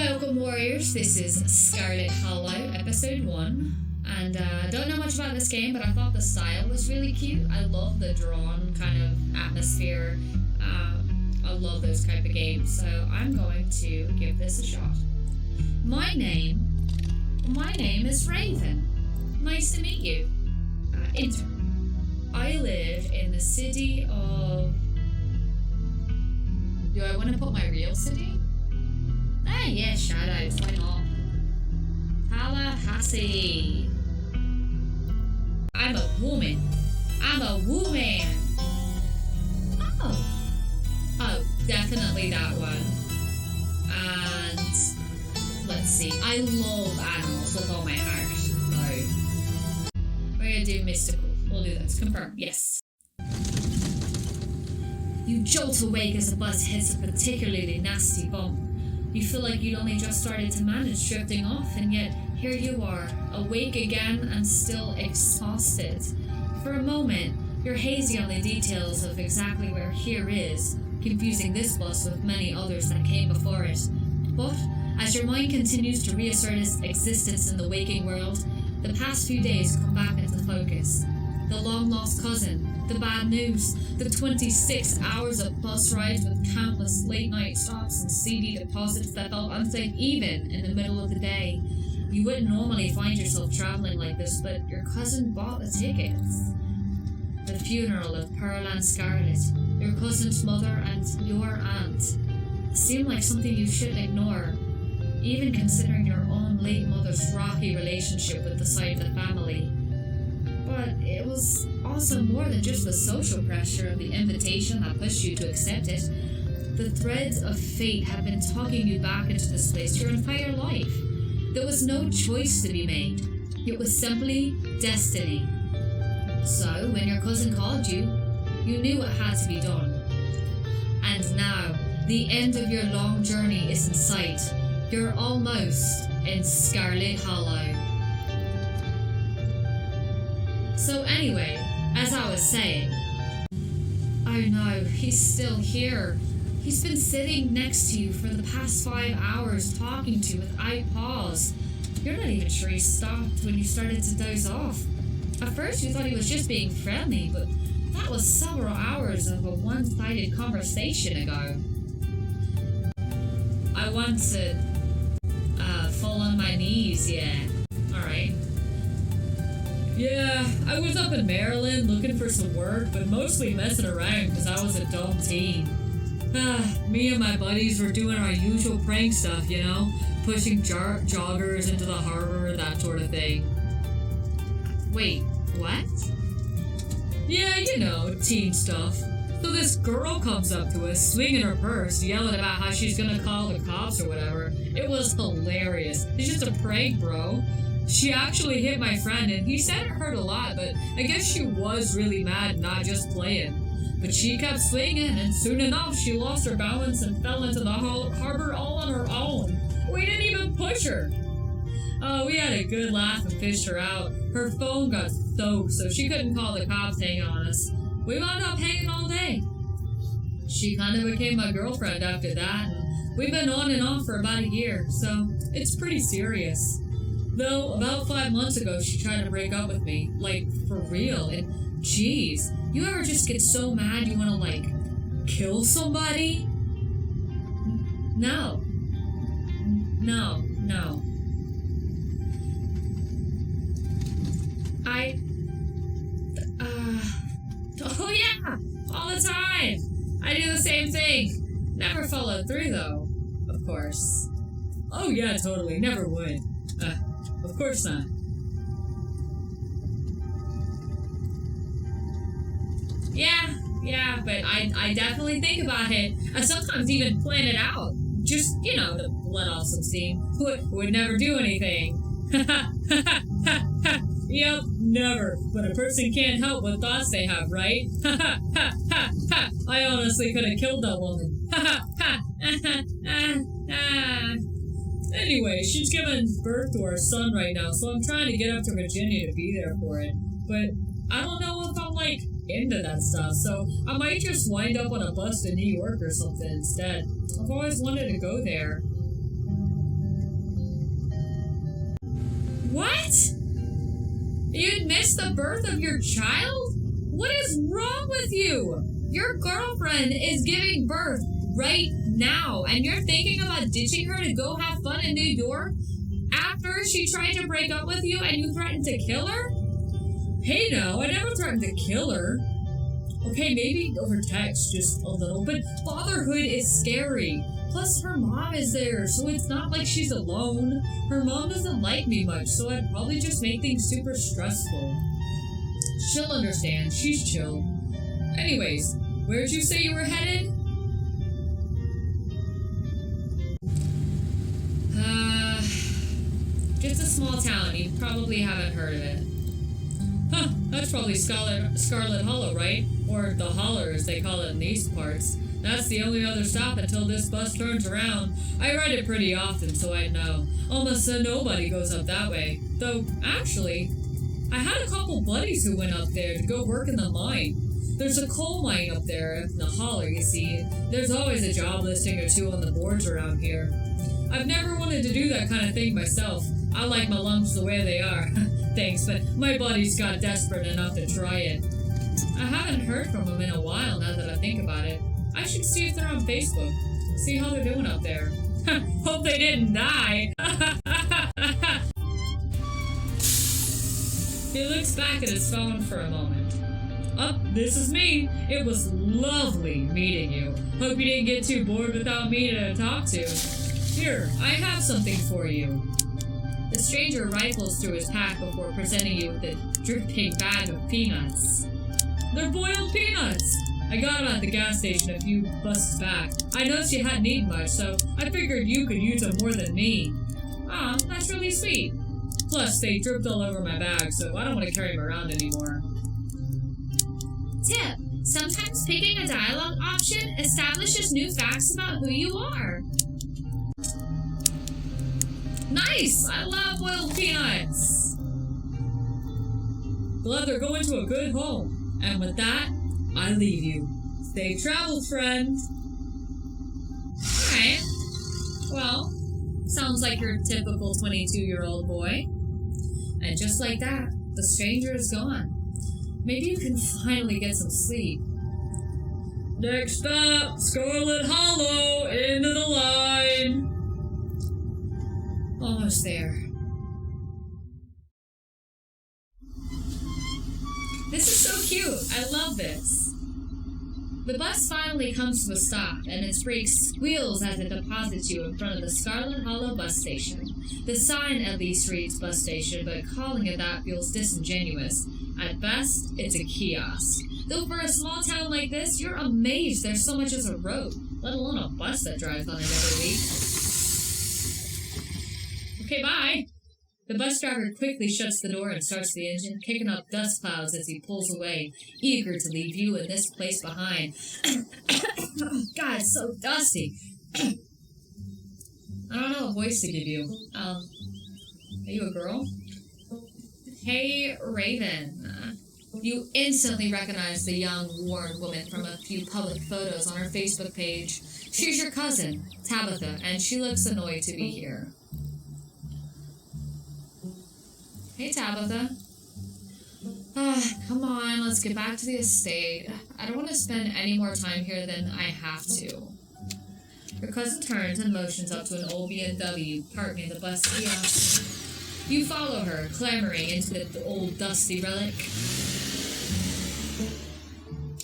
Welcome, Warriors. This is Scarlet, Holler, episode 1. And I don't know much about this game, but I thought the style was really cute. I love the drawn kind of atmosphere. I love those type of games, so I'm going to give this a shot. My name is Raven. Nice to meet you. Intern. I live in the city of... Do I want to put my real city? Yeah, shoutouts, why not? Tallahassee. I'm a woman. Oh, definitely that one. And let's see. I love animals with all my heart. So we're gonna do mystical. We'll do this. Confirm. Yes. You jolt awake as the bus hits a particularly nasty bump. You feel like you'd only just started to manage drifting off, and yet here you are, awake again and still exhausted. For a moment, you're hazy on the details of exactly where here is, confusing this bus with many others that came before it. But as your mind continues to reassert its existence in the waking world, the past few days come back into focus. The long-lost cousin, the bad news, the 26 hours of bus rides with countless late-night stops and CD deposits that felt unsafe even in the middle of the day. You wouldn't normally find yourself traveling like this, but your cousin bought the tickets. The funeral of Pearl and Scarlet, your cousin's mother and your aunt, seemed like something you shouldn't ignore, even considering your own late mother's rocky relationship with the side of the family. But it was also more than just the social pressure of the invitation that pushed you to accept it. The threads of fate have been tugging you back into this place your entire life. There was no choice to be made. It was simply destiny. So, when your cousin called you, you knew it had to be done. And now, the end of your long journey is in sight. You're almost in Scarlet Hollow. So anyway, as I was saying... Oh no, he's still here. He's been sitting next to you for the past 5 hours talking to you without pause. You're not even sure he stopped when you started to doze off. At first you thought he was just being friendly, but that was several hours of a one-sided conversation ago. I want to fall on my knees, yeah. Alright. Yeah, I was up in Maryland looking for some work, but mostly messing around because I was a dumb teen. Me and my buddies were doing our usual prank stuff, you know? Pushing joggers into the harbor, that sort of thing. Wait, what? Yeah, you know, teen stuff. So this girl comes up to us, swinging her purse, yelling about how she's gonna call the cops or whatever. It was hilarious. It's just a prank, bro. She actually hit my friend, and he said it hurt a lot, but I guess she was really mad, not just playing. But she kept swinging, and soon enough, she lost her balance and fell into the harbor all on her own. We didn't even push her. Oh, we had a good laugh and fished her out. Her phone got soaked, so she couldn't call the cops hanging on us. We wound up hanging all day. She kind of became my girlfriend after that, and we've been on and off for about a year, so it's pretty serious. Though, about 5 months ago, she tried to break up with me. Like, for real. And, geez, you ever just get so mad you want to, like, kill somebody? No. Oh yeah! All the time! I do the same thing. Never followed through, though. Of course. Oh yeah, totally. Never would. Of course not. Yeah, but I definitely think about it. I sometimes even plan it out. Just, you know, to let off some steam. Would never do anything. Yep, never. But a person can't help what thoughts they have, right? I honestly could have killed that woman. Anyway, she's giving birth to our son right now, so I'm trying to get up to Virginia to be there for it. But I don't know if I'm, like, into that stuff, so I might just wind up on a bus to New York or something instead. I've always wanted to go there. You'd miss the birth of your child? What is wrong with you? Your girlfriend is giving birth right now, and you're thinking about ditching her to go have fun in New York after she tried to break up with you and you threatened to kill her? Hey, no, I never threatened to kill her. Okay, maybe over text, just a little, but fatherhood is scary. Plus, her mom is there, so it's not like she's alone. Her mom doesn't like me much, so I'd probably just make things super stressful. She'll understand. She's chill. Anyways, where'd you say you were headed? Just a small town. You probably haven't heard of it. Huh, that's probably Scarlet Hollow, right? Or the Holler, as they call it in these parts. That's the only other stop until this bus turns around. I ride it pretty often, so I know. Almost nobody goes up that way. Though, actually, I had a couple buddies who went up there to go work in the mine. There's a coal mine up there in the Holler, you see. There's always a job listing or two on the boards around here. I've never wanted to do that kind of thing myself. I like my lungs the way they are. Thanks, but my body's got desperate enough to try it. I haven't heard from them in a while now that I think about it. I should see if they're on Facebook. See how they're doing up there. Hope they didn't die. He looks back at his phone for a moment. Oh, this is me. It was lovely meeting you. Hope you didn't get too bored without me to talk to. Here, I have something for you. The stranger rifles through his pack before presenting you with a dripping bag of peanuts. They're boiled peanuts! I got them at the gas station a few buses back. I noticed you hadn't eaten much, so I figured you could use them more than me. Aw, that's really sweet. Plus, they dripped all over my bag, so I don't want to carry them around anymore. Tip: sometimes picking a dialogue option establishes new facts about who you are. Nice! I love boiled peanuts! Glad they're going to a good home. And with that, I leave you. Safe travels, friend. Alright. Well, sounds like your typical 22-year-old boy. And just like that, the stranger is gone. Maybe you can finally get some sleep. Next stop, Scarlet Hollow, into the line. Almost there. This is so cute. I love this. The bus finally comes to a stop, and its brakes squeals as it deposits you in front of the Scarlet Hollow bus station. The sign at least reads bus station, but calling it that feels disingenuous. At best, it's a kiosk. Though for a small town like this, you're amazed there's so much as a road, let alone a bus that drives on it every week. Okay, bye. The bus driver quickly shuts the door and starts the engine, kicking up dust clouds as he pulls away, eager to leave you and this place behind. God, it's so dusty. I don't know what voice to give you. Are you a girl? Hey, Raven. You instantly recognize the young, worn woman from a few public photos on her Facebook page. She's your cousin, Tabitha, and she looks annoyed to be here. Hey, Tabitha. Come on, let's get back to the estate. I don't want to spend any more time here than I have to. Your cousin turns and motions up to an old BMW parked near the bus kiosk. You follow her, clambering into the old dusty relic.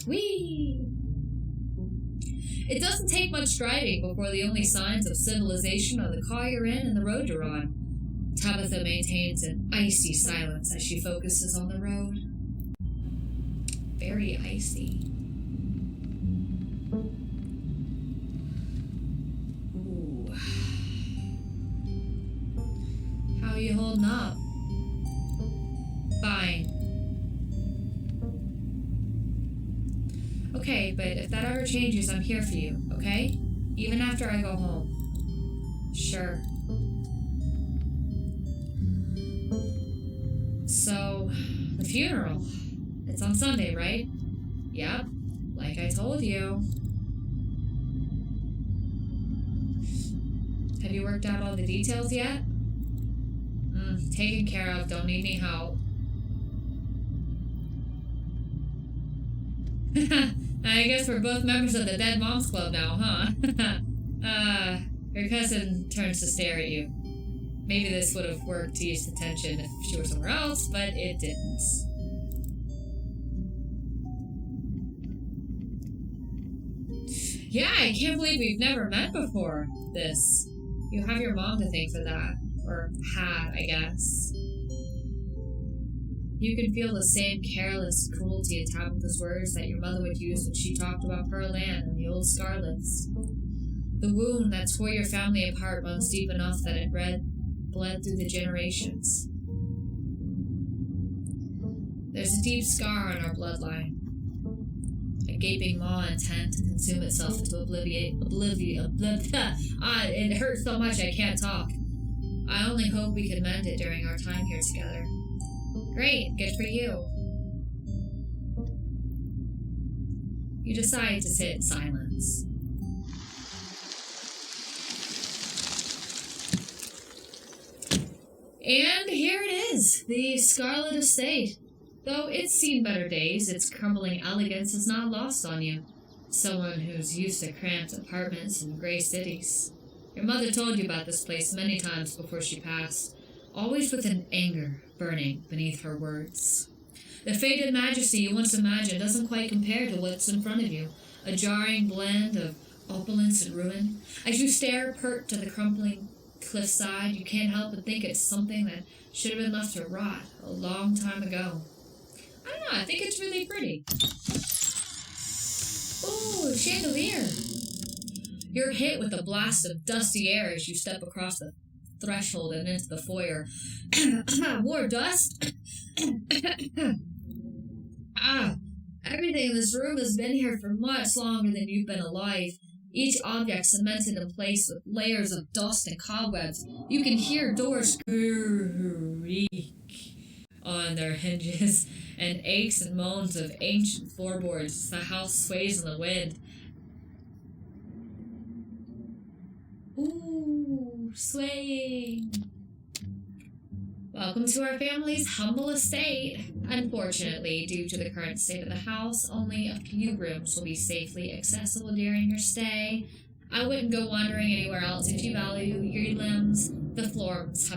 Whee! It doesn't take much driving before the only signs of civilization are the car you're in and the road you're on. Tabitha maintains an icy silence as she focuses on the road. Very icy. Ooh. How are you holding up? Fine. Okay, but if that ever changes, I'm here for you, okay? Even after I go home. Sure. So, the funeral. It's on Sunday, right? Yep, like I told you. Have you worked out all the details yet? Taken care of, don't need any help. I guess we're both members of the Dead Moms Club now, huh? Your cousin turns to stare at you. Maybe this would have worked to use attention if she were somewhere else, but it didn't. Yeah, I can't believe we've never met before. This. You have your mom to thank for that. Or had, I guess. You can feel the same careless cruelty in Tabitha's words that your mother would use when she talked about Pearl Ann and the old Scarlets. The wound that tore your family apart runs deep enough that it bled through the generations. There's a deep scar on our bloodline. A gaping maw intent to consume itself into oblivion. It hurts so much I can't talk. I only hope we can mend it during our time here together. Great, good for you. You decide to sit in silence. And here it is, the Scarlet Estate. Though it's seen better days, its crumbling elegance is not lost on you. Someone who's used to cramped apartments in gray cities. Your mother told you about this place many times before she passed, always with an anger burning beneath her words. The faded majesty you once imagined doesn't quite compare to what's in front of you, a jarring blend of opulence and ruin. As you stare pert to the crumbling cliffside, you can't help but think it's something that should have been left to rot a long time ago. I don't know, I think it's really pretty. Ooh, chandelier. You're hit with a blast of dusty air as you step across the threshold and into the foyer. More dust? Everything in this room has been here for much longer than you've been alive. Each object cemented in place with layers of dust and cobwebs. You can hear doors creak on their hinges and aches and moans of ancient floorboards as the house sways in the wind. Ooh, swaying. Welcome to our family's humble estate. Unfortunately, due to the current state of the house, only a few rooms will be safely accessible during your stay. I wouldn't go wandering anywhere else if you value your limbs. The floors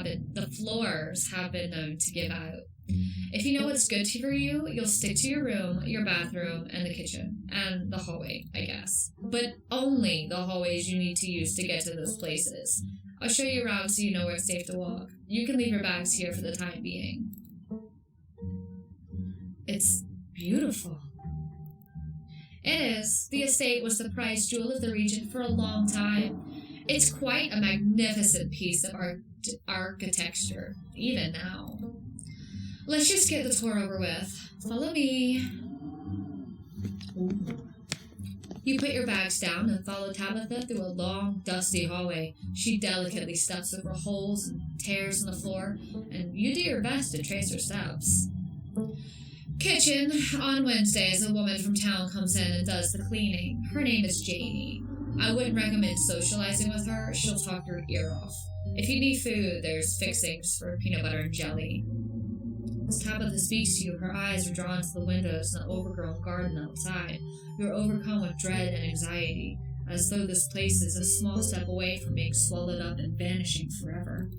have been known to give out. If you know what's good for you, you'll stick to your room, your bathroom, and the kitchen, and the hallway, I guess. But only the hallways you need to use to get to those places. I'll show you around so you know where it's safe to walk. You can leave your bags here for the time being. It's beautiful. It is. The estate was the prized jewel of the region for a long time. It's quite a magnificent piece of architecture, even now. Let's just get the tour over with. Follow me. Ooh. You put your bags down and follow Tabitha through a long, dusty hallway. She delicately steps over holes and tears in the floor, and you do your best to trace her steps. Kitchen. On Wednesdays, a woman from town comes in and does the cleaning. Her name is Janie. I wouldn't recommend socializing with her. She'll talk your ear off. If you need food, there's fixings for peanut butter and jelly. As Tabitha speaks to you, her eyes are drawn to the windows in the overgrown garden outside. You're overcome with dread and anxiety, as though this place is a small step away from being swallowed up and vanishing forever.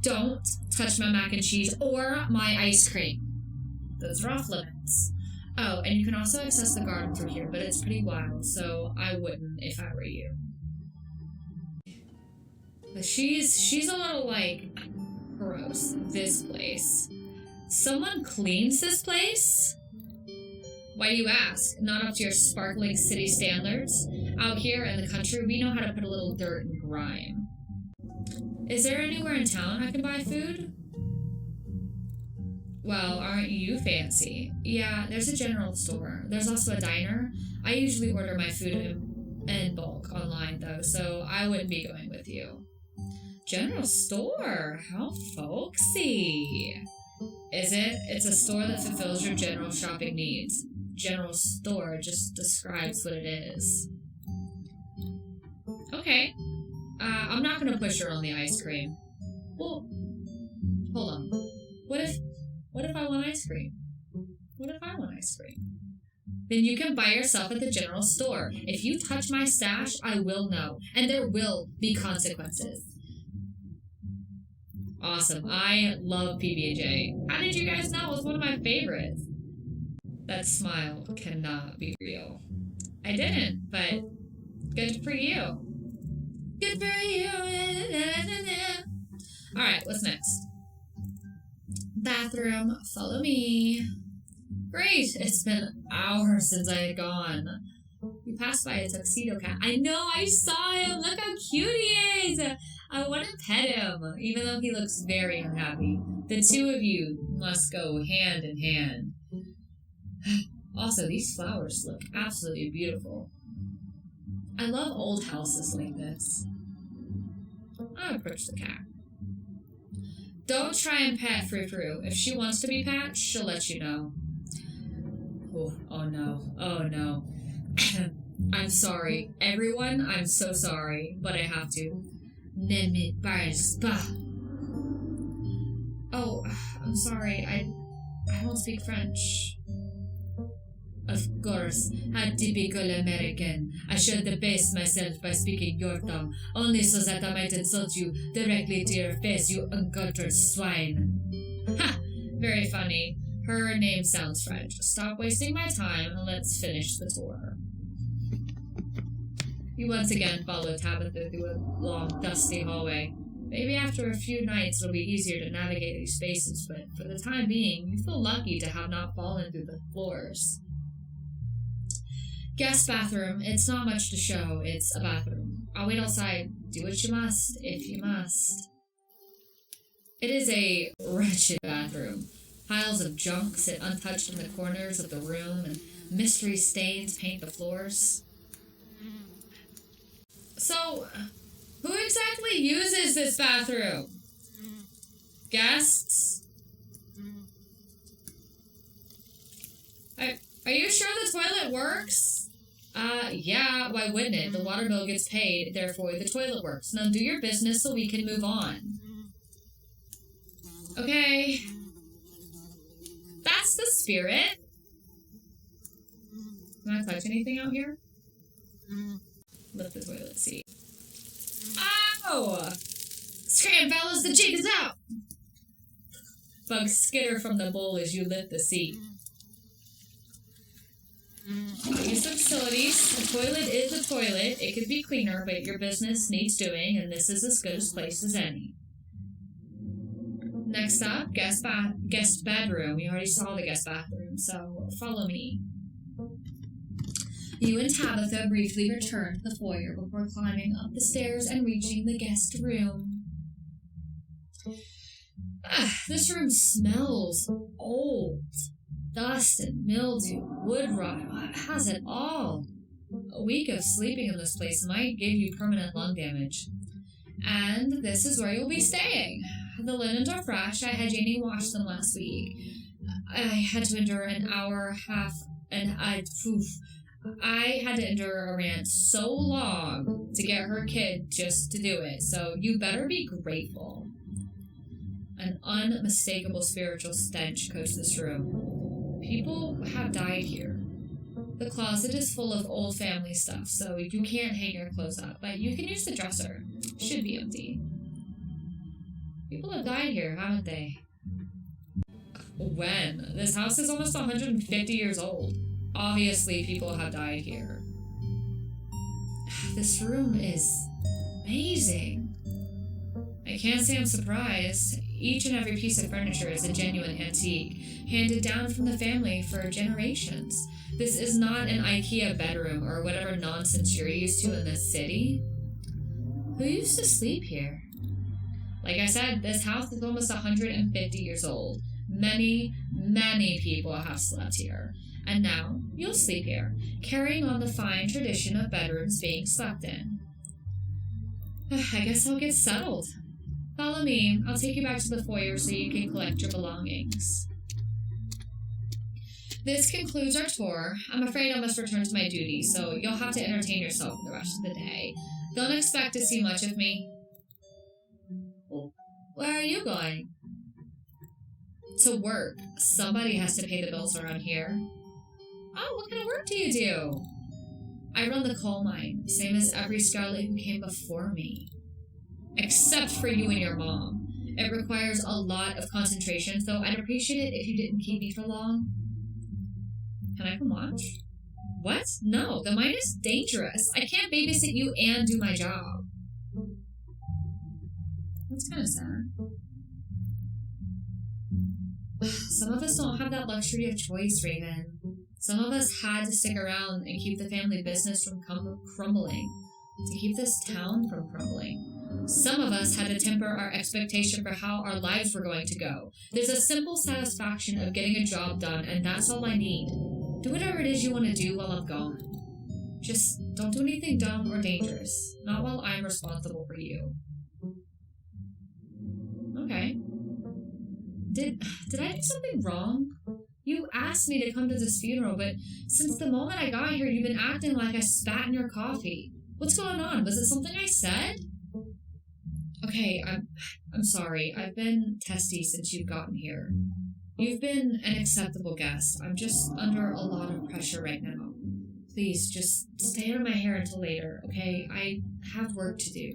Don't touch my mac and cheese or my ice cream. Those are off limits. Oh, and you can also access the garden through here, but it's pretty wild, so I wouldn't if I were you. But she's a little, gross. This place. Someone cleans this place? Why do you ask? Not up to your sparkling city standards? Out here in the country, we know how to put a little dirt and grime. Is there anywhere in town I can buy food? Well, aren't you fancy? Yeah, there's a general store. There's also a diner. I usually order my food in bulk online, though, so I wouldn't be going with you. General store? How folksy. Is it? It's a store that fulfills your general shopping needs. General store just describes what it is. Okay. I'm not gonna push her on the ice cream. Well, hold on. What if I want ice cream? What if I want ice cream? Then you can buy yourself at the general store. If you touch my stash, I will know, and there will be consequences. Awesome. I love PB&J. How did you guys know? It was one of my favorites. That smile cannot be real. I didn't, but good for you. Good for you. Alright, what's next? Bathroom. Follow me. Great. It's been hours since I had gone. You passed by a tuxedo cat. I know, I saw him. Look how cute he is. I want to pet him, even though he looks very unhappy. The two of you must go hand in hand. Also, these flowers look absolutely beautiful. I love old houses like this. I'll approach the cat. Don't try and pet Frou-Frou. If she wants to be pet, she'll let you know. Oh no. Oh no. I'm sorry. Everyone, I'm so sorry, but I have to. Oh, I'm sorry. I don't speak French. Of course, how typical American. I should debase myself by speaking your tongue, only so that I might insult you directly to your face, you uncultured swine. Ha! Very funny. Her name sounds French. Stop wasting my time and let's finish the tour. You once again follow Tabitha through a long, dusty hallway. Maybe after a few nights it'll be easier to navigate these spaces, but for the time being, you feel lucky to have not fallen through the floors. Guest bathroom. It's not much to show. It's a bathroom. I'll wait outside. Do what you must, if you must. It is a wretched bathroom. Piles of junk sit untouched in the corners of the room, and mystery stains paint the floors. So, who exactly uses this bathroom? Guests? Are you sure the toilet works? Yeah, why wouldn't it? The water bill gets paid, therefore the toilet works. Now do your business so we can move on. Okay. That's the spirit. Can I touch anything out here? Lift the toilet seat. Oh! Scram, fellas, the jig is out! Bugs skitter from the bowl as you lift the seat. Use the facilities. The toilet is a toilet. It could be cleaner, but your business needs doing, and this is as good a place as any. Next up, guest bedroom. You already saw the guest bathroom, so follow me. You and Tabitha briefly return to the foyer before climbing up the stairs and reaching the guest room. This room smells old. Dust and mildew, wood rot, it has it all. A week of sleeping in this place might give you permanent lung damage. And this is where you'll be staying. The linens are fresh. I had Janie wash them last week. I had to endure an hour, half, and I had to endure a rant so long to get her kid just to do it, so you better be grateful. An unmistakable spiritual stench coats this room. People have died here. The closet is full of old family stuff, so you can't hang your clothes up, but you can use the dresser. Should be empty. People have died here, haven't they? When? This house is almost 150 years old. Obviously, people have died here. This room is amazing. I can't say I'm surprised. Each and every piece of furniture is a genuine antique, handed down from the family for generations. This is not an IKEA bedroom or whatever nonsense you're used to in this city. Who used to sleep here? Like I said, this house is almost 150 years old. Many, many people have slept here. And now, you'll sleep here, carrying on the fine tradition of bedrooms being slept in. I guess I'll get settled. Follow me. I'll take you back to the foyer so you can collect your belongings. This concludes our tour. I'm afraid I must return to my duties, so you'll have to entertain yourself for the rest of the day. Don't expect to see much of me. Where are you going? To work. Somebody has to pay the bills around here. Oh, what kind of work do you do? I run the coal mine, same as every Scarlet who came before me. Except for you and your mom. It requires a lot of concentration, so I'd appreciate it if you didn't keep me for long. Can I come watch? What? No, the mine is dangerous. I can't babysit you and do my job. That's kind of sad. Some of us don't have that luxury of choice, Raven. Some of us had to stick around and keep the family business from crumbling. To keep this town from crumbling. Some of us had to temper our expectation for how our lives were going to go. There's a simple satisfaction of getting a job done, and that's all I need. Do whatever it is you want to do while I'm gone. Just don't do anything dumb or dangerous. Not while I'm responsible for you. Okay. Did I do something wrong? You asked me to come to this funeral, but since the moment I got here, you've been acting like I spat in your coffee. What's going on? Was it something I said? Okay, I'm sorry. I've been testy since you've gotten here. You've been an acceptable guest. I'm just under a lot of pressure right now. Please, just stay out of my hair until later, okay? I have work to do.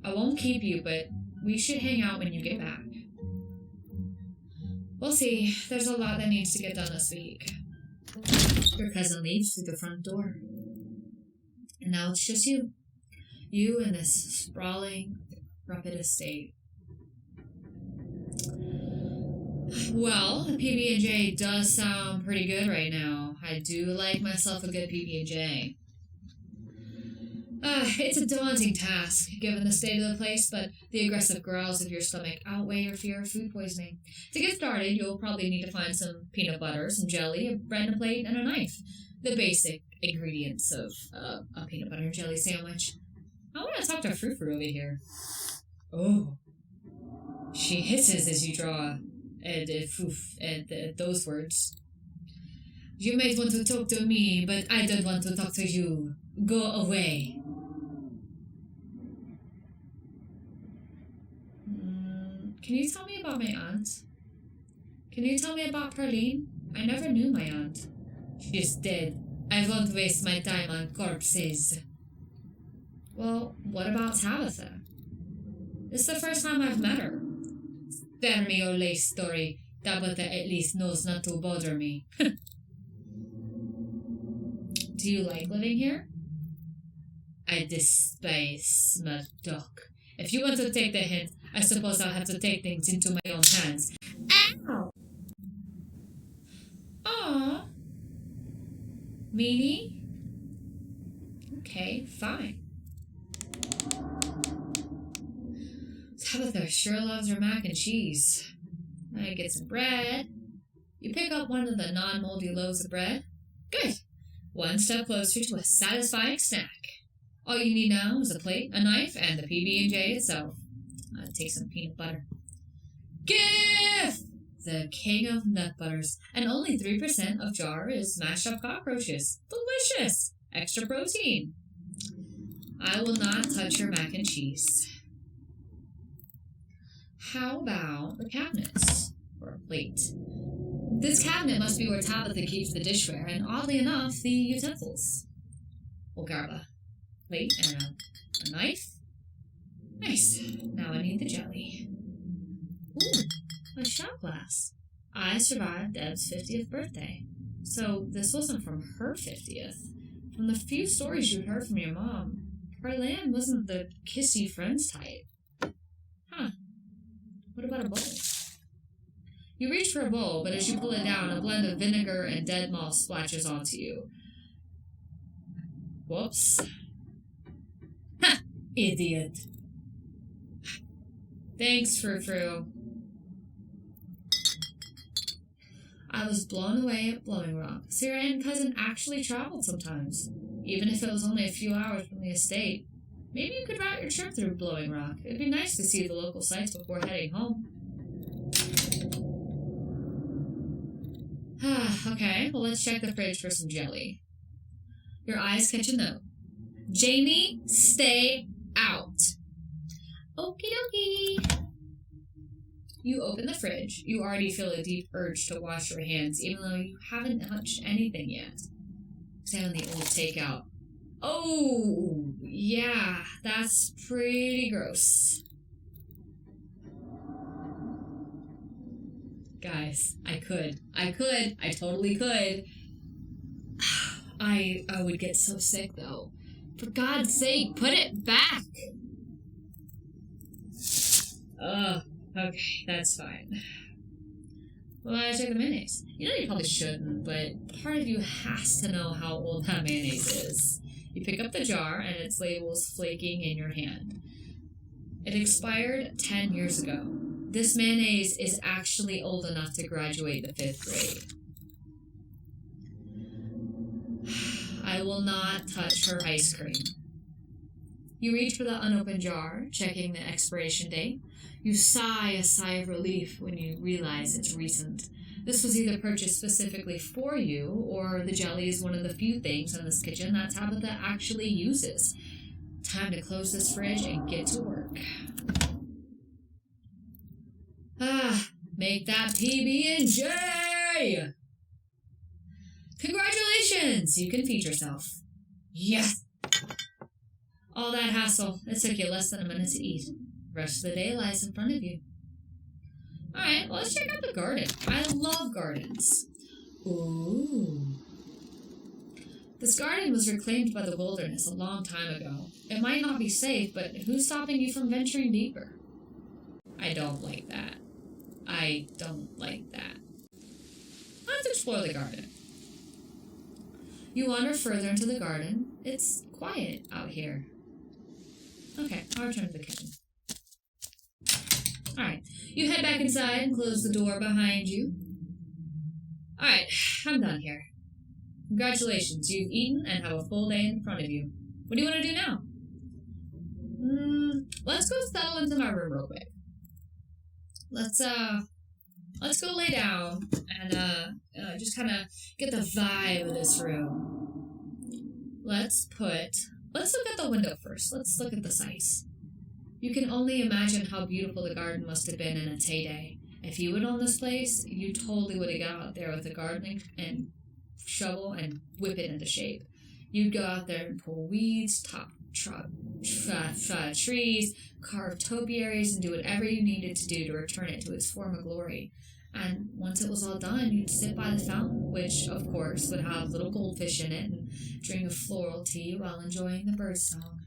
I won't keep you, but we should hang out when you get back. We'll see. There's a lot that needs to get done this week. Your cousin leaves through the front door. And now it's just you. You and this sprawling, decrepit estate. Well, the PB&J does sound pretty good right now. I do like myself a good PB&J. It's a daunting task, given the state of the place, but the aggressive growls of your stomach outweigh your fear of food poisoning. To get started, you'll probably need to find some peanut butter, some jelly, a bread plate, and a knife. The basic ingredients of a peanut butter and jelly sandwich. I want to talk to Frou Frou over here. Oh. She hisses as you draw those words. You might want to talk to me, but I don't want to talk to you. Go away. Can you tell me about my aunt? Can you tell me about Perline? I never knew my aunt. She's dead. I won't waste my time on corpses. Well, what about Tabitha? It's the first time I've met her. Spare me your lace story. Tabitha at least knows not to bother me. Do you like living here? I despise smart talk. If you want to take the hint, I suppose I'll have to take things into my own hands. Ow! Aw. Meanie? Okay, fine. Tabitha sure loves her mac and cheese. I get some bread. You pick up one of the non-moldy loaves of bread. Good. One step closer to a satisfying snack. All you need now is a plate, a knife, and the PB&J itself. I'll take some peanut butter. Giff! The king of nut butters. And only 3% of jar is mashed up cockroaches. Delicious! Extra protein. I will not touch your mac and cheese. How about the cabinets? Or a plate. This cabinet must be where Tabitha keeps the dishware, and oddly enough, the utensils. We'll grab a plate and a knife. Nice. Now I need the jelly. Ooh, a shot glass. I survived Deb's 50th birthday. So this wasn't from her 50th. From the few stories you'd heard from your mom, Carlan wasn't the kissy friends type. Huh. What about a bowl? You reach for a bowl, but as you pull it down, a blend of vinegar and dead moss splashes onto you. Whoops. Ha! Idiot. Thanks, Frou Frou. I was blown away at Blowing Rock. Sarah and cousin actually traveled sometimes, even if it was only a few hours from the estate. Maybe you could route your trip through Blowing Rock. It'd be nice to see the local sights before heading home. Okay, well, let's check the fridge for some jelly. Your eyes catch a note. Jamie, stay out. Okie dokie. You open the fridge. You already feel a deep urge to wash your hands, even though you haven't touched anything yet. Examine the old takeout. Oh, yeah, that's pretty gross. Guys, I totally could. I would get so sick, though. For God's sake, put it back! Okay, that's fine. Well, I check the mayonnaise. You know you probably shouldn't, but part of you has to know how old that mayonnaise is. You pick up the jar, and its label is flaking in your hand. It expired 10 years ago. This mayonnaise is actually old enough to graduate the 5th grade. I will not touch her ice cream. You reach for the unopened jar, checking the expiration date. You sigh a sigh of relief when you realize it's recent. This was either purchased specifically for you, or the jelly is one of the few things in this kitchen that Tabitha actually uses. Time to close this fridge and get to work. Make that PB&J! Congratulations! You can feed yourself. Yes! All that hassle, it took you less than a minute to eat. The rest of the day lies in front of you. Alright, well, let's check out the garden. I love gardens. Ooh. This garden was reclaimed by the wilderness a long time ago. It might not be safe, but who's stopping you from venturing deeper? I don't like that. Let's explore the garden. You wander further into the garden. It's quiet out here. Okay, I'll return to the kitchen. Alright, you head back inside and close the door behind you. Alright, I'm done here. Congratulations, you've eaten and have a full day in front of you. What do you want to do now? Let's go settle into my room real quick. Let's go lay down and just kind of get the vibe of this room. Let's look at the window first. Let's look at the sights. You can only imagine how beautiful the garden must have been in its heyday. If you would own this place, you totally would have got out there with a gardening and shovel and whip it into shape. You'd go out there and pull weeds, trees, carve topiaries, and do whatever you needed to do to return it to its former glory. And once it was all done, you'd sit by the fountain, which, of course, would have little goldfish in it, and drink a floral tea while enjoying the birdsong.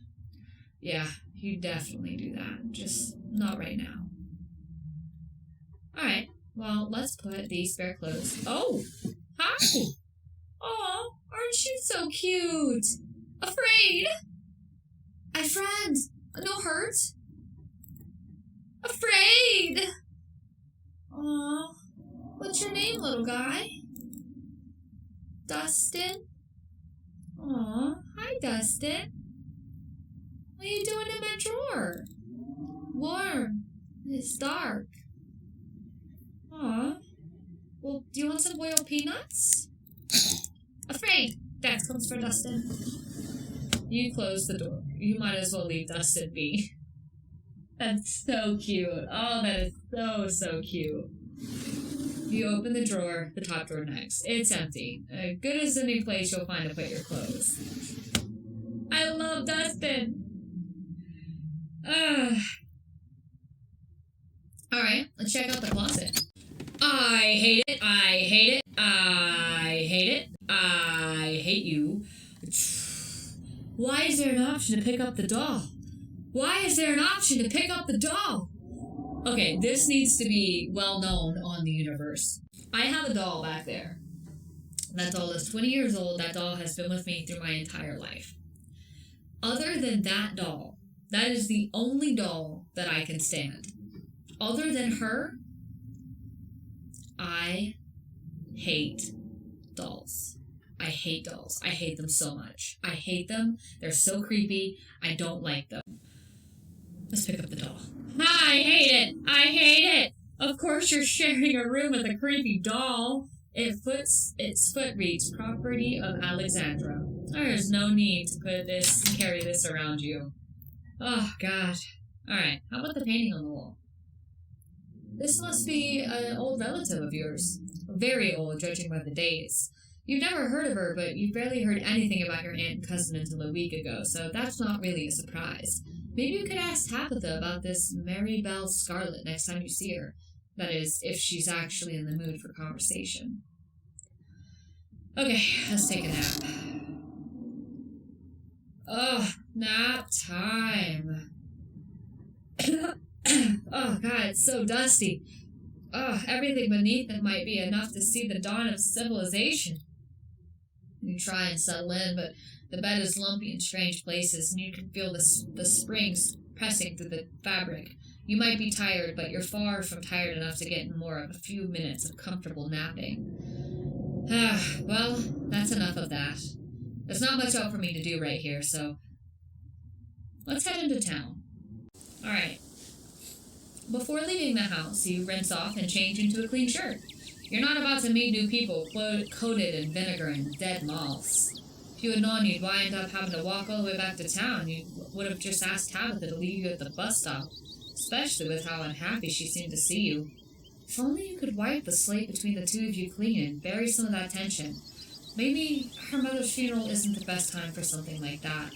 Yeah, you'd definitely do that. Just not right now. Alright, well, let's put these spare clothes. Oh! Hi! Aw, aren't you so cute? Afraid? A friend. No hurt? Afraid! Aw, what's your name, little guy? Dustin? Aw, hi, Dustin. What are you doing in my drawer? Warm. It's dark. Aw. Well, do you want some boiled peanuts? Afraid. That comes for Dustin. You close the door. You might as well leave Dustin be. That's so cute. Oh, that is so cute. You open the drawer, the top drawer next. It's empty. Good as any place you'll find to put your clothes. I love Dustin. Alright, let's check out the closet. I hate it. I hate it. I hate it. I hate you. Why is there an option to pick up the doll? Why is there an option to pick up the doll? Okay, this needs to be well known on the universe. I have a doll back there. That doll is 20 years old. That doll has been with me through my entire life. Other than that doll, that is the only doll that I can stand. Other than her, I hate dolls. I hate dolls. I hate them so much. I hate them. They're so creepy. I don't like them. Let's pick up the doll. I hate it. I hate it. Of course you're sharing a room with a creepy doll. Its foot reads property of Alexandra. There's no need to carry this around you. Oh, God. Alright, how about the painting on the wall? This must be an old relative of yours. Very old, judging by the dates. You've never heard of her, but you've barely heard anything about your aunt and cousin until a week ago, so that's not really a surprise. Maybe you could ask Tabitha about this Mary Belle Scarlet next time you see her. That is, if she's actually in the mood for conversation. Okay, let's take a nap. Ugh, nap time. Oh, God, it's so dusty. Ugh, everything beneath it might be enough to see the dawn of civilization. You try and settle in, but the bed is lumpy in strange places, and you can feel the springs pressing through the fabric. You might be tired, but you're far from tired enough to get in more of a few minutes of comfortable napping. Well, that's enough of that. There's not much else for me to do right here, so let's head into town. Alright. Before leaving the house, you rinse off and change into a clean shirt. You're not about to meet new people coated in vinegar and dead moths. If you had known you'd wind up having to walk all the way back to town, you would have just asked Tabitha to leave you at the bus stop, especially with how unhappy she seemed to see you. If only you could wipe the slate between the two of you clean and bury some of that tension. Maybe her mother's funeral isn't the best time for something like that.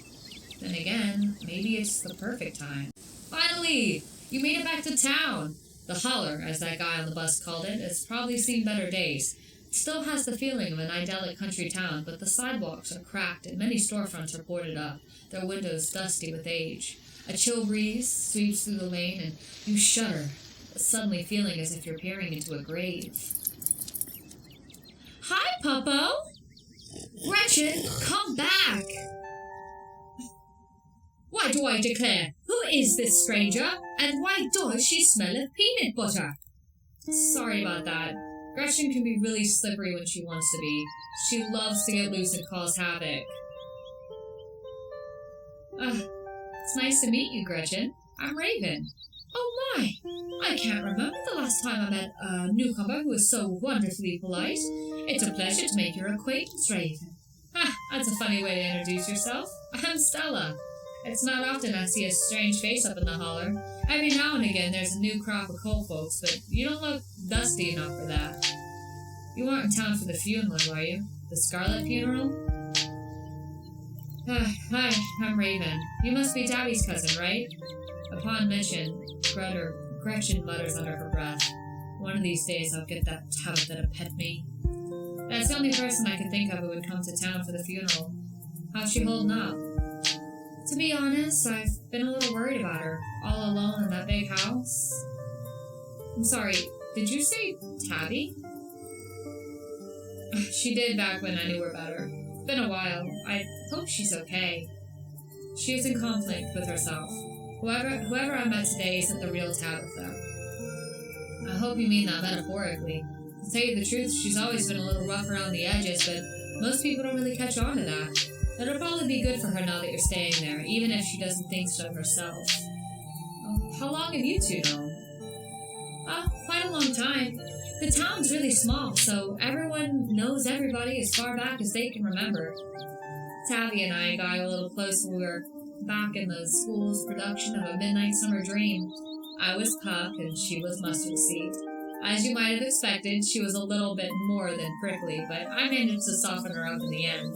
Then again, maybe it's the perfect time. Finally! You made it back to town! The Holler, as that guy on the bus called it, has probably seen better days. It still has the feeling of an idyllic country town, but the sidewalks are cracked and many storefronts are boarded up, their windows dusty with age. A chill breeze sweeps through the lane and you shudder, suddenly feeling as if you're peering into a grave. Hi, Puppo! Gretchen, come back! Why do I declare, who is this stranger, and why does she smell of peanut butter? Sorry about that. Gretchen can be really slippery when she wants to be. She loves to get loose and cause havoc. It's nice to meet you, Gretchen. I'm Raven. Oh my! I can't remember the last time I met a newcomer who was so wonderfully polite. It's a pleasure to make your acquaintance, Raven. That's a funny way to introduce yourself. I'm Stella. It's not often I see a strange face up in the Holler. Every now and again there's a new crop of coal folks, but you don't look dusty enough for that. You aren't in town for the funeral, are you? The Scarlet funeral? Hi, I'm Raven. You must be Tabby's cousin, right? Upon mention, Gretchen mutters under her breath. One of these days I'll get that Tabitha to pet me. That's the only person I can think of who would come to town for the funeral. How's she holding up? To be honest, I've been a little worried about her, all alone in that big house. I'm sorry, did you say Tabby? She did back when I knew her better. It's been a while. I hope she's okay. She is in conflict with herself. Whoever I met today isn't the real Tabitha. I hope you mean that metaphorically. To tell you the truth, she's always been a little rough around the edges, but most people don't really catch on to that. It'll probably be good for her now that you're staying there, even if she doesn't think so herself. How long have you two known? Quite a long time. The town's really small, so everyone knows everybody as far back as they can remember. Tabby and I got a little close when we were back in the school's production of A Midnight Summer Dream. I was Puck and she was Mustard Seed. As you might have expected, she was a little bit more than prickly, but I managed to soften her up in the end.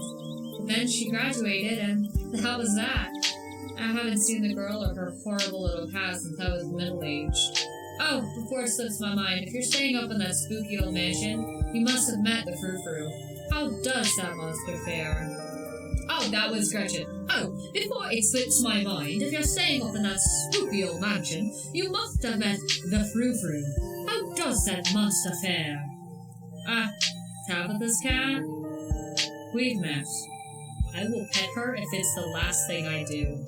Then she graduated, and that was that. I haven't seen the girl or her horrible little past since I was middle-aged. Oh, before it slips my mind, if you're staying up in that spooky old mansion, you must have met the Frou-Frou. How does that monster fare? Oh, that was Gretchen. Oh, before it slips my mind, if you're staying up in that spooky old mansion, you must have met the Frou-Frou. How does that monster fare? Tabitha's cat? We've met. I will pet her if it's the last thing I do.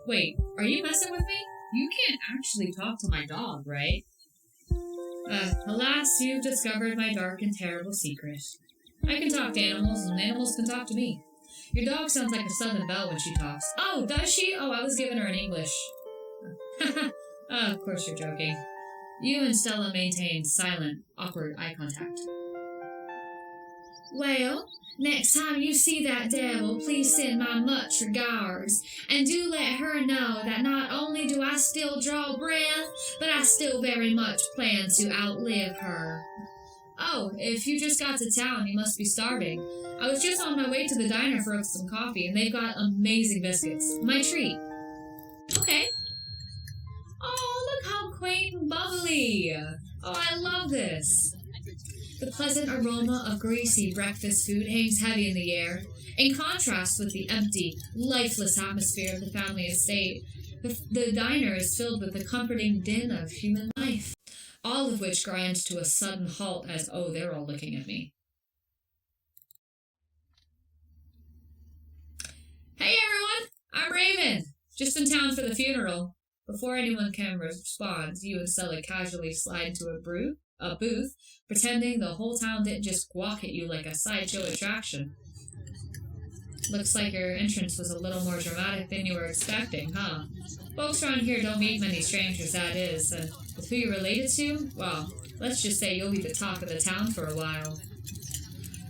Wait, are you messing with me? You can't actually talk to my dog, right? Alas, you've discovered my dark and terrible secret. I can talk to animals, and animals can talk to me. Your dog sounds like a Southern Belle when she talks. Oh, does she? Oh, I was giving her in English. Of course you're joking. You and Stella maintained silent, awkward eye contact. Well, next time you see that devil, please send my much regards, and do let her know that not only do I still draw breath, but I still very much plan to outlive her. Oh, if you just got to town, you must be starving. I was just on my way to the diner for some coffee, and they've got amazing biscuits. My treat. Okay. Oh, look how quaint and bubbly. Oh, I love this. The pleasant aroma of greasy breakfast food hangs heavy in the air, in contrast with the empty, lifeless atmosphere of the family estate. The diner is filled with the comforting din of human life, all of which grinds to a sudden halt as, oh, they're all looking at me. Hey everyone, I'm Raven, just in town for the funeral. Before anyone can respond, you and Stella casually slide into a booth, pretending the whole town didn't just gawk at you like a sideshow attraction. Looks like your entrance was a little more dramatic than you were expecting, huh? Folks around here don't meet many strangers, that is, and with who you're related to, well, let's just say you'll be the talk of the town for a while.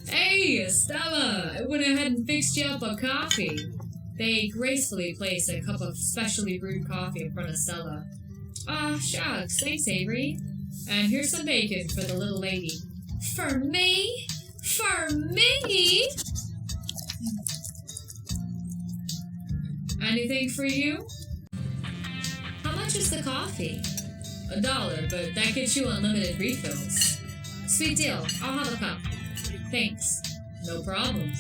Hey, Stella! I went ahead and fixed you up a coffee. They gracefully place a cup of specially brewed coffee in front of Stella. Shucks, thanks, Avery. And here's some bacon for the little lady. For me? For me? Anything for you? How much is the coffee? $1, but that gets you unlimited refills. Sweet deal. I'll have a cup. Thanks. No problem.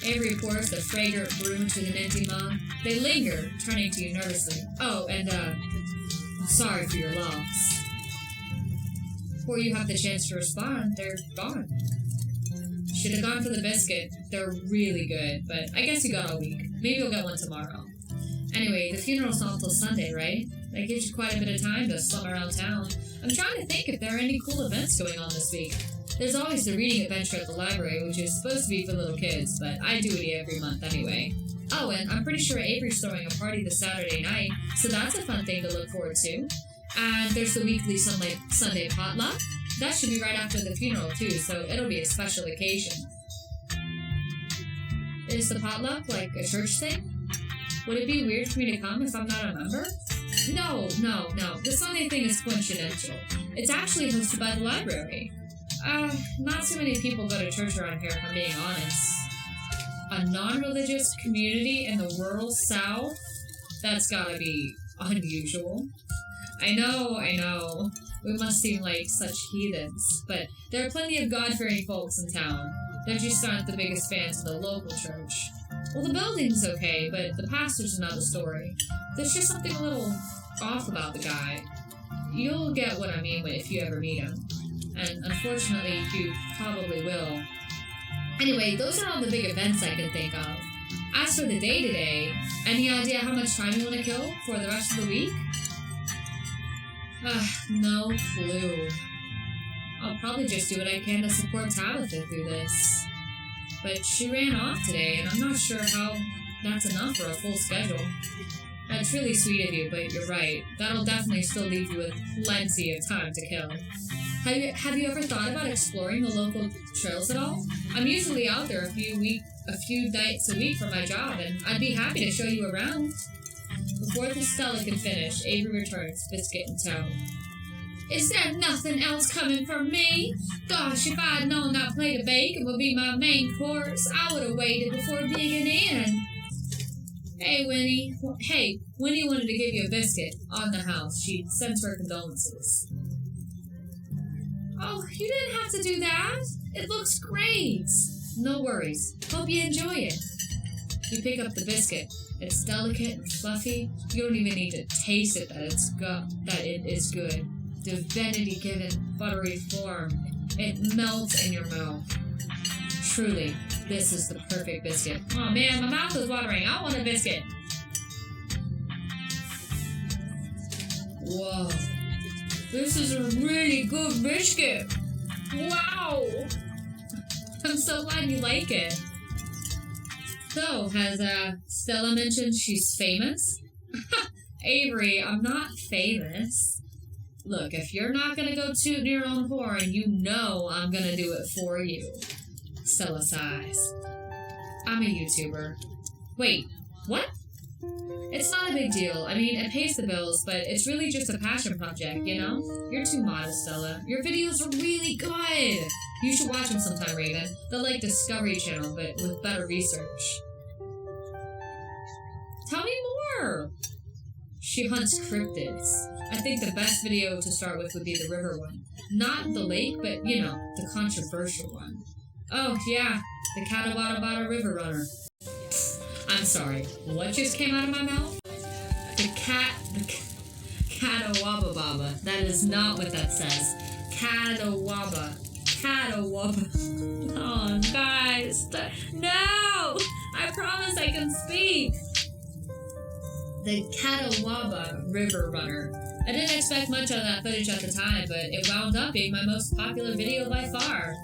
Avery pours the fragrant brew into an empty mug. They linger, turning to you nervously. Oh, and, I'm sorry for your loss. Before you have the chance to respond, they're gone. Should have gone for the biscuit. They're really good, but I guess you got all week. Maybe you'll get one tomorrow. Anyway, the funeral's not till Sunday, right? That gives you quite a bit of time to slum around town. I'm trying to think if there are any cool events going on this week. There's always the reading adventure at the library, which is supposed to be for little kids, but I do it every month anyway. Oh, and I'm pretty sure Avery's throwing a party this Saturday night, so that's a fun thing to look forward to. And there's the weekly Sunday potluck. That should be right after the funeral, too, so it'll be a special occasion. Is the potluck like a church thing? Would it be weird for me to come if I'm not a member? No. The Sunday thing is coincidental. It's actually hosted by the library. Not too many people go to church around here, if I'm being honest. A non-religious community in the rural South? That's gotta be unusual. I know. We must seem like such heathens, but there are plenty of God-fearing folks in town. They just aren't the biggest fans of the local church. Well, the building's okay, but the pastor's another story. There's just something a little off about the guy. You'll get what I mean if you ever meet him. And unfortunately, you probably will. Anyway, those are all the big events I can think of. As for the day-to-day, any idea how much time you want to kill for the rest of the week? No clue. I'll probably just do what I can to support Tabitha through this. But she ran off today, and I'm not sure how that's enough for a full schedule. That's really sweet of you, but you're right. That'll definitely still leave you with plenty of time to kill. Have you ever thought about exploring the local trails at all? I'm usually out there a few nights a week for my job, and I'd be happy to show you around. Before Stella can finish, Avery returns, biscuit in tow. Is there nothing else coming from me? Gosh, if I'd known that plate of bacon would be my main course, I would have waited before digging in. Hey, Winnie. Winnie wanted to give you a biscuit on the house. She sends her condolences. Oh, you didn't have to do that. It looks great. No worries. Hope you enjoy it. You pick up the biscuit. It's delicate and fluffy. You don't even need to taste it that it is good. Divinity given buttery form. It melts in your mouth. Truly, this is the perfect biscuit. Oh man, my mouth is watering. I want a biscuit. Whoa. This is a really good biscuit. Wow. I'm so glad you like it. So, has Stella mentioned she's famous? Avery, I'm not famous. Look, if you're not gonna go tooting your own horn, you know I'm gonna do it for you. Stella sighs. I'm a YouTuber. Wait, what? It's not a big deal. I mean, it pays the bills, but it's really just a passion project, you know? You're too modest, Stella. Your videos are really good! You should watch them sometime, Raven. They're like Discovery Channel, but with better research. Tell me more! She hunts cryptids. I think the best video to start with would be the river one. Not the lake, but, you know, the controversial one. Oh, yeah, the Catawba River Runner. I'm sorry, what just came out of my mouth? The Catawba. That is not what that says. Catawba. Oh, guys, no! I promise I can speak! The Catawba River Runner. I didn't expect much of that footage at the time, but it wound up being my most popular video by far.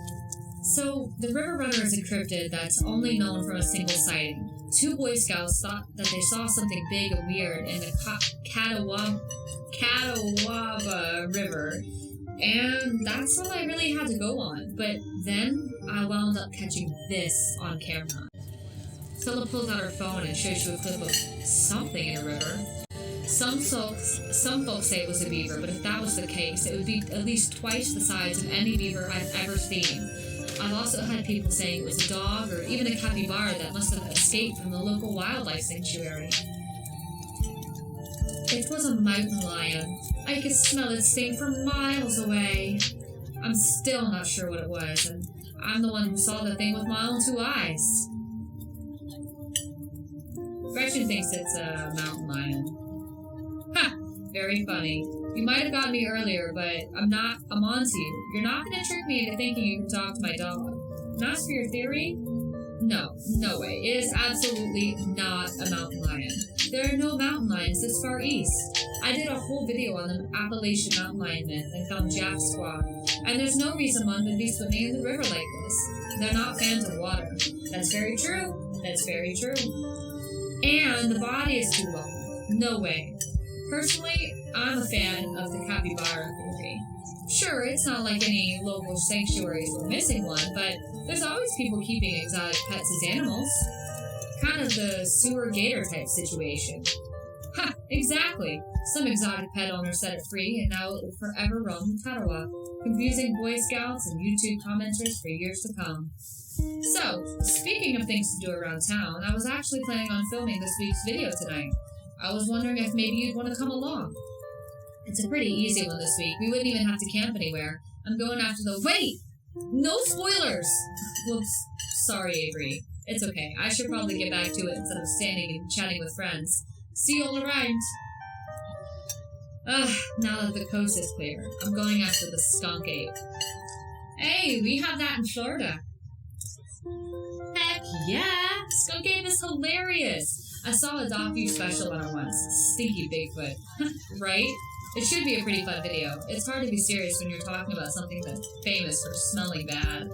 So, the River Runner is a cryptid that's only known from a single sighting. 2 Boy Scouts thought that they saw something big and weird in the Catawba River, and that's all I really had to go on. But then, I wound up catching this on camera. Stella pulls out her phone and shows you a clip of something in a river. Some folks say it was a beaver, but if that was the case, it would be at least twice the size of any beaver I've ever seen. I've also had people saying it was a dog or even a capybara that must have escaped from the local wildlife sanctuary. It was a mountain lion. I could smell its sting from miles away. I'm still not sure what it was, and I'm the one who saw the thing with my own 2 eyes. Gretchen thinks it's a mountain lion. Ha! Very funny. You might have got me earlier, but I'm on to you. You're not going to trick me into thinking you can talk to my dog. And as for your theory, no way. It is absolutely not a mountain lion. There are no mountain lions this far east. I did a whole video on the Appalachian mountain lion myth and found Jack Squad, and there's no reason one would be swimming in the river like this. They're not fans of water. That's very true. That's very true. And the body is too long. No way. Personally, I'm a fan of the capybara theory. Sure, it's not like any local sanctuaries were missing one, but there's always people keeping exotic pets as animals. Kind of the sewer gator type situation. Ha! Exactly. Some exotic pet owner set it free, and now it will forever roam the Catawba, confusing Boy Scouts and YouTube commenters for years to come. So, speaking of things to do around town, I was actually planning on filming this week's video tonight. I was wondering if maybe you'd want to come along. It's a pretty easy one this week. We wouldn't even have to camp anywhere. I'm going after the— Wait! No spoilers! Whoops. Sorry, Avery. It's okay. I should probably get back to it instead of standing and chatting with friends. See you all around. Now that the coast is clear, I'm going after the skunk ape. Hey, we have that in Florida. Heck yeah! Skunk ape is hilarious! I saw a docu-special on it once. Stinky Bigfoot. Right? It should be a pretty fun video. It's hard to be serious when you're talking about something that's famous for smelling bad.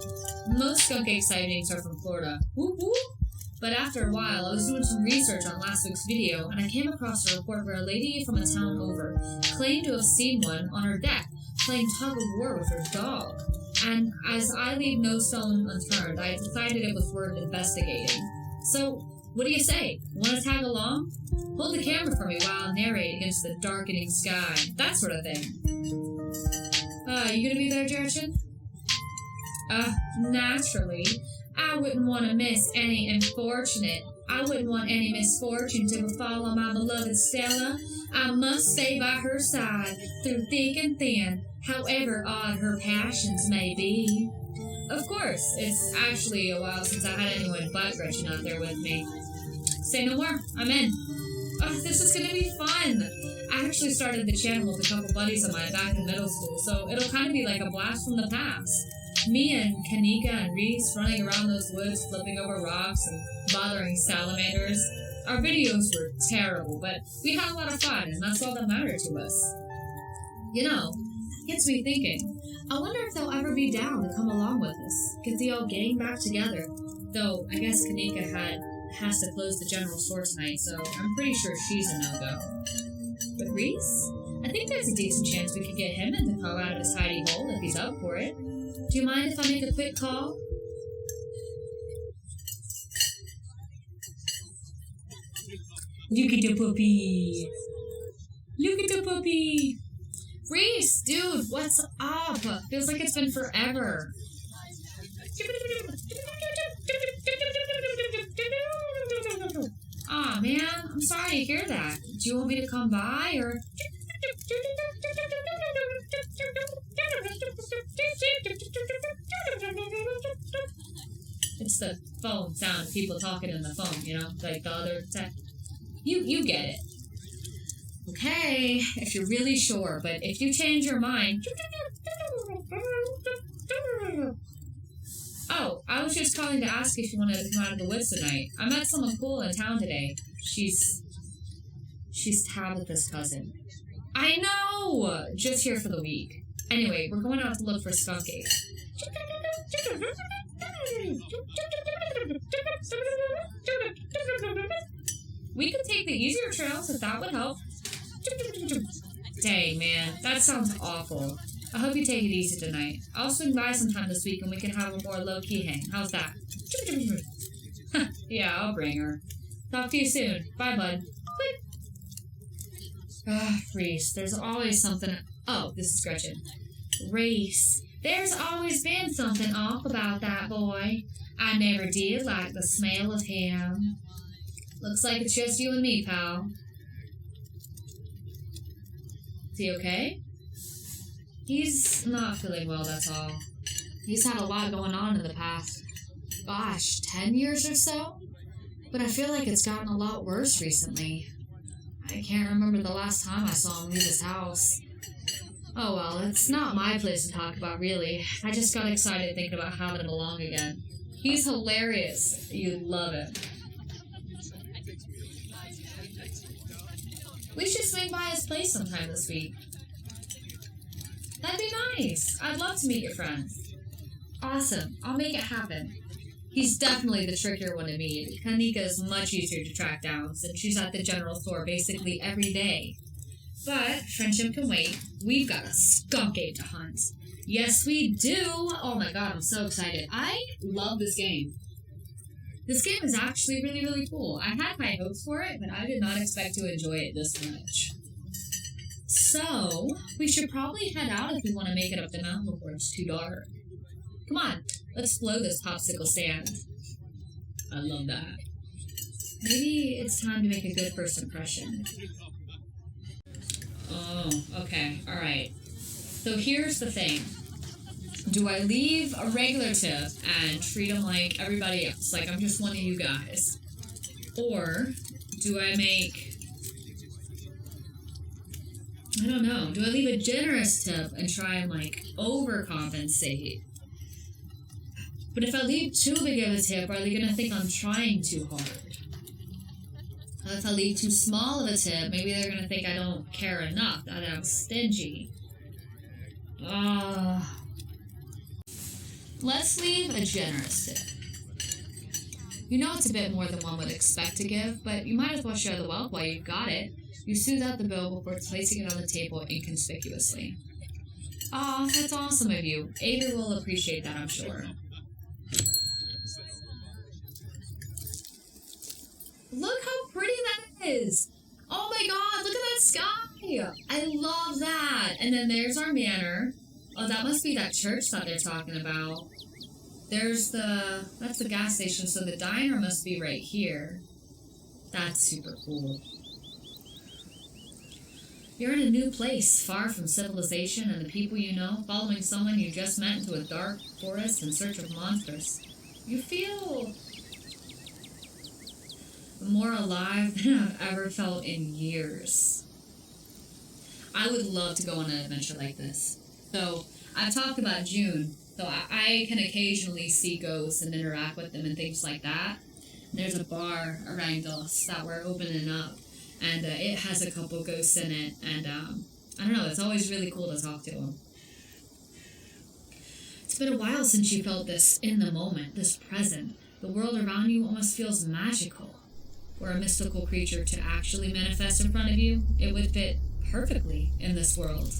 Most skunk ape sightings are from Florida. Whoop whoop! But after a while, I was doing some research on last week's video, and I came across a report where a lady from a town over claimed to have seen one on her deck, playing tug-of-war with her dog. And as I leave no stone unturned, I decided it was worth investigating. So, what do you say? Want to tag along? Hold the camera for me while I narrate against the darkening sky. That sort of thing. You gonna be there, Gretchen? Naturally. I wouldn't want to miss any unfortunate. I wouldn't want any misfortune to befall on my beloved Stella. I must stay by her side through thick and thin, however odd her passions may be. Of course, it's actually a while since I had anyone but Gretchen out there with me. Say no more, I'm in. This is gonna be fun. I actually started the channel with a couple buddies of mine back in middle school, so it'll kind of be like a blast from the past. Me and Kanika and Reese running around those woods, flipping over rocks and bothering salamanders. Our videos were terrible, but we had a lot of fun, and that's all that mattered to us. You know, it gets me thinking, I wonder if they'll ever be down to come along with us, get the old gang back together. Though, I guess Kanika has to close the general store tonight, so I'm pretty sure she's a no-go. But Reese? I think there's a decent chance we could get him in to call out of his hidey hole if he's up for it. Do you mind if I make a quick call? Look at the puppy. Look at the puppy. Reese, dude, what's up? Feels like it's been forever. Aw, man, I'm sorry to hear that. Do you want me to come by, or... It's the phone sound of people talking in the phone, you know? Like the other tech. You get it. Okay, if you're really sure, but if you change your mind... Oh, I was just calling to ask if you wanted to come out of the woods tonight. I met someone cool in town today. She's Tabitha's cousin. I know! Just here for the week. Anyway, we're going out to look for skunk apes. We could take the easier trails if that would help. Dang, man, that sounds awful. I hope you take it easy tonight. I'll swing by sometime this week and we can have a more low-key hang. How's that? Yeah, I'll bring her. Talk to you soon. Bye, bud. Reese, there's always something... Oh, this is Gretchen. Reese, there's always been something off about that boy. I never did like the smell of him. Looks like it's just you and me, pal. Is he okay? He's not feeling well, that's all. He's had a lot going on in the past, 10 years or so? But I feel like it's gotten a lot worse recently. I can't remember the last time I saw him leave his house. Oh well, it's not my place to talk about, really. I just got excited thinking about having him along again. He's hilarious. You'd love it. We should swing by his place sometime this week. That'd be nice. I'd love to meet your friends. Awesome. I'll make it happen. He's definitely the trickier one to meet. Kanika is much easier to track down since she's at the general store basically every day. But friendship can wait. We've got a skunk ape to hunt. Yes, we do. Oh my god, I'm so excited. I love this game. This game is actually really, really cool. I had high hopes for it, but I did not expect to enjoy it this much. So, we should probably head out if we want to make it up the mountain before it's too dark. Come on, let's blow this popsicle stand. I love that. Maybe it's time to make a good first impression. Oh, okay, alright. So here's the thing. Do I leave a regular tip and treat them like everybody else, like I'm just one of you guys? Or do I make... I don't know. Do I leave a generous tip and try and, like, overcompensate? But if I leave too big of a tip, are they going to think I'm trying too hard? If I leave too small of a tip, maybe they're going to think I don't care enough, that I'm stingy. Let's leave a generous tip. You know it's a bit more than one would expect to give, but you might as well share the wealth while you've got it. You smooth out the bill before placing it on the table inconspicuously. Aw, that's awesome of you. Ava will appreciate that, I'm sure. Look how pretty that is! Oh my god, look at that sky! I love that! And then there's our manor. Oh, that must be that church that they're talking about. That's the gas station, so the diner must be right here. That's super cool. You're in a new place, far from civilization and the people you know, following someone you just met into a dark forest in search of monsters. You feel more alive than I've ever felt in years. I would love to go on an adventure like this. So, I've talked about June, so I can occasionally see ghosts and interact with them and things like that. There's a bar around us that we're opening up, and it has a couple ghosts in it, and I don't know, it's always really cool to talk to them. It's been a while since you felt this in the moment, this present. The world around you almost feels magical. Were a mystical creature to actually manifest in front of you, it would fit perfectly in this world.